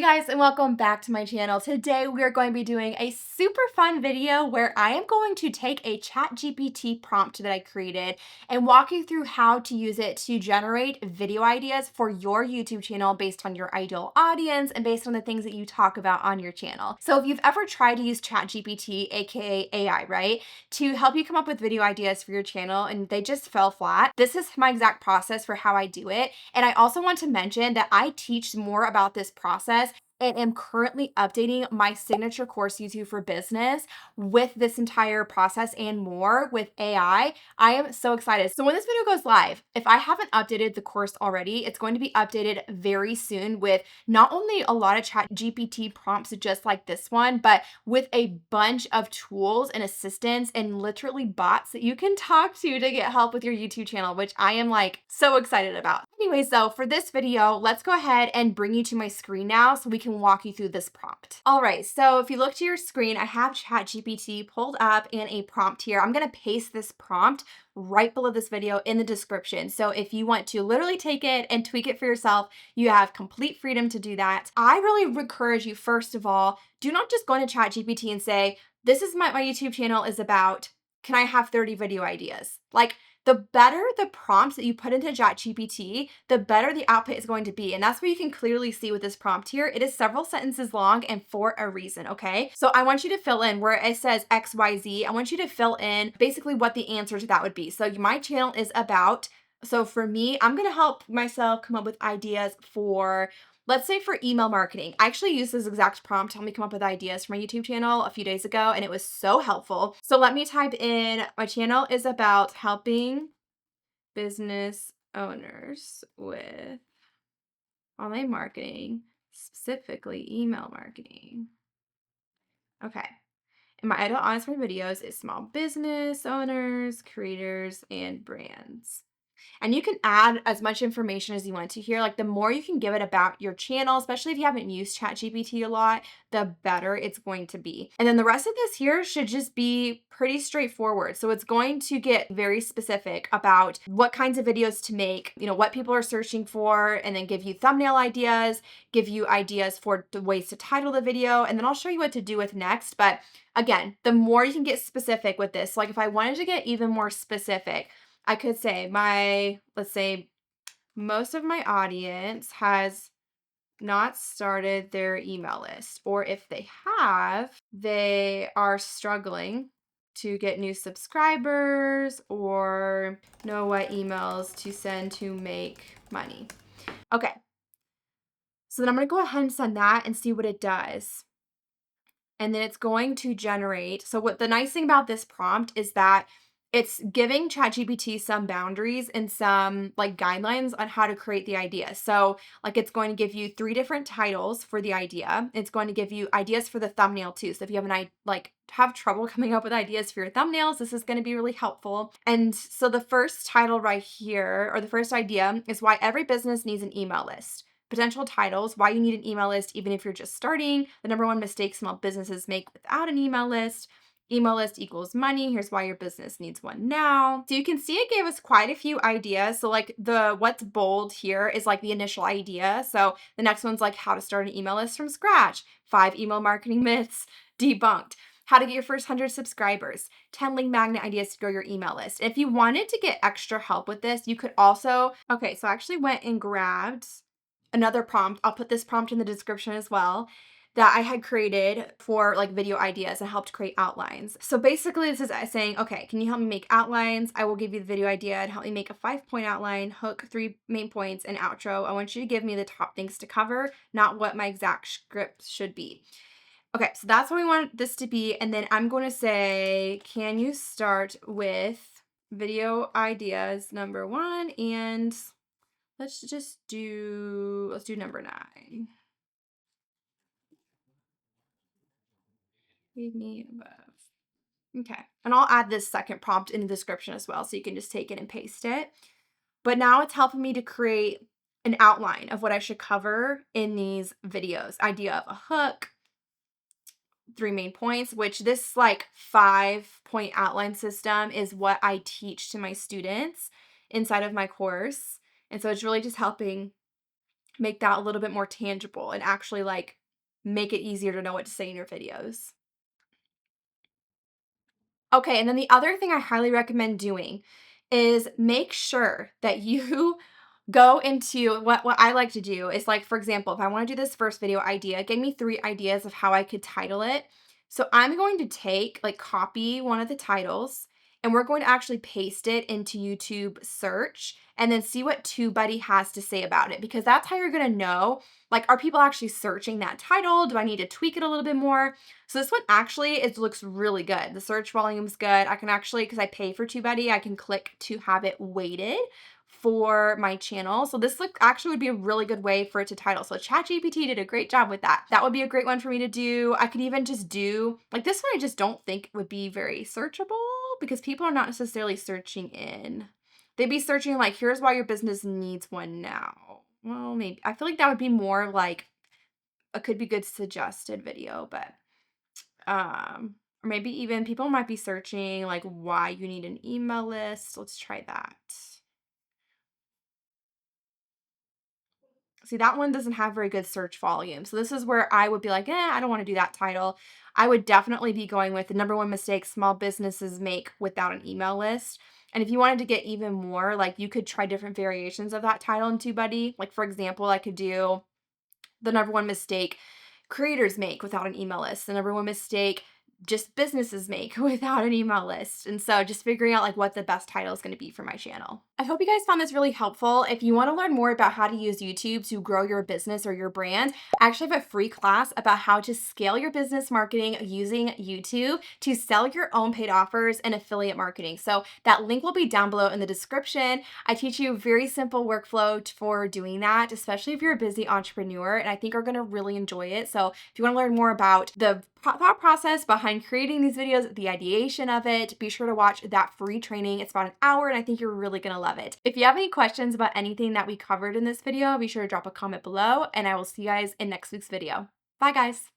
you guys and welcome back to my channel. Today we are going to be doing a super fun video where I am going to take a Chat GPT prompt that I created and walk you through how to use it to generate video ideas for your YouTube channel based on your ideal audience and based on the things that you talk about on your channel. So if you've ever tried to use Chat GPT, aka AI, right, to help you come up with video ideas for your channel and they just fell flat, this is my exact process for how I do it. And I also want to mention that I teach more about this process and am currently updating my signature course, YouTube for Business, with this entire process and more with AI. I am so excited. So when this video goes live, if I haven't updated the course already, it's going to be updated very soon with not only a lot of Chat GPT prompts just like this one, but with a bunch of tools and assistants and literally bots that you can talk to get help with your YouTube channel, which I am like so excited about. Anyways, though, for this video, let's go ahead and bring you to my screen now so we can walk you through this prompt. All right, so if you look to your screen, I have Chat GPT pulled up and a prompt here. I'm gonna paste this prompt right below this video in the description. So if you want to literally take it and tweak it for yourself, you have complete freedom to do that. I really encourage you, first of all, do not just go into Chat GPT and say, this is my YouTube channel is about, can I have 30 video ideas? Like, the better the prompts that you put into ChatGPT, the better the output is going to be. And that's what you can clearly see with this prompt here. It is several sentences long and for a reason, okay? So I want you to fill in where it says XYZ. I want you to fill in basically what the answer to that would be. So my channel is about, so for me, I'm gonna help myself come up with ideas for, let's say, for email marketing. I actually used this exact prompt to help me come up with ideas for my YouTube channel a few days ago, and it was so helpful. So let me type in, my channel is about helping business owners with online marketing, specifically email marketing. Okay. And my ideal audience for videos is small business owners, creators, and brands. And you can add as much information as you want to here. Like, the more you can give it about your channel, especially if you haven't used ChatGPT a lot, the better it's going to be. And then the rest of this here should just be pretty straightforward. So it's going to get very specific about what kinds of videos to make, what people are searching for, and then give you thumbnail ideas, give you ideas for the ways to title the video, and then I'll show you what to do with next. But again, the more you can get specific with this, like if I wanted to get even more specific, I could say let's say most of my audience has not started their email list, or if they have, they are struggling to get new subscribers or know what emails to send to make money. Okay, so then I'm gonna go ahead and send that and see what it does. And then it's going to generate. So what the nice thing about this prompt is that it's giving ChatGPT some boundaries and some like guidelines on how to create the idea. So like it's going to give you 3 different titles for the idea. It's going to give you ideas for the thumbnail too. So if you have have trouble coming up with ideas for your thumbnails, this is going to be really helpful. And so the first title right here, or the first idea, is why every business needs an email list. Potential titles: why you need an email list even if you're just starting, the #1 mistake small businesses make without an email list, email list equals money, here's why your business needs one now. So you can see it gave us quite a few ideas. So like what's bold here is like the initial idea. So the next one's like how to start an email list from scratch, 5 email marketing myths debunked, how to get your first 100 subscribers, 10 lead magnet ideas to grow your email list. If you wanted to get extra help with this, you could also, okay, so I actually went and grabbed another prompt. I'll put this prompt in the description as well, that I had created for like video ideas and helped create outlines. So basically this is saying, okay, can you help me make outlines? I will give you the video idea and help me make a 5-point outline, hook, 3 main points, and outro. I want you to give me the top things to cover, not what my exact script should be. Okay, so that's what we want this to be. And then I'm going to say, can you start with video ideas #1? And let's do #9. Leave me above. Okay, and I'll add this second prompt in the description as well, so you can just take it and paste it. But now it's helping me to create an outline of what I should cover in these videos. Idea of a hook, 3 main points, which this like 5-point outline system is what I teach to my students inside of my course. And so it's really just helping make that a little bit more tangible and actually like make it easier to know what to say in your videos. Okay, and then the other thing I highly recommend doing is make sure that you go into what I like to do is like, for example, if I want to do this first video idea, give me 3 ideas of how I could title it. So I'm going to take, like, copy one of the titles and we're going to actually paste it into YouTube search and then see what TubeBuddy has to say about it, because that's how you're going to know, like, are people actually searching that title? Do I need to tweak it a little bit more? So this one actually, it looks really good. The search volume's good. I can actually, because I pay for TubeBuddy, I can click to have it weighted for my channel. So this look actually would be a really good way for it to title. So ChatGPT did a great job with that. That would be a great one for me to do. I could even just do, like, this one I just don't think would be very searchable because people are not necessarily searching in. They'd be searching like, here's why your business needs one now. Well, maybe. I feel like that would be more like a could be good suggested video, but or maybe even people might be searching like why you need an email list. Let's try that. See, that one doesn't have very good search volume. So this is where I would be like, I don't want to do that title. I would definitely be going with the #1 mistake small businesses make without an email list. And if you wanted to get even more, like, you could try different variations of that title in TubeBuddy. Like, for example, I could do the #1 mistake creators make without an email list, the #1 mistake just businesses make without an email list. And so just figuring out like what the best title is going to be for my channel. I hope you guys found this really helpful. If you want to learn more about how to use YouTube to grow your business or your brand, I actually have a free class about how to scale your business marketing using YouTube to sell your own paid offers and affiliate marketing. So that link will be down below in the description. I teach you a very simple workflow for doing that, especially if you're a busy entrepreneur, and I think you're going to really enjoy it. So if you want to learn more about the thought process behind creating these videos, the ideation of it, be sure to watch that free training. It's about an hour and I think you're really gonna love it. If you have any questions about anything that we covered in this video, be sure to drop a comment below and I will see you guys in next week's video. Bye guys.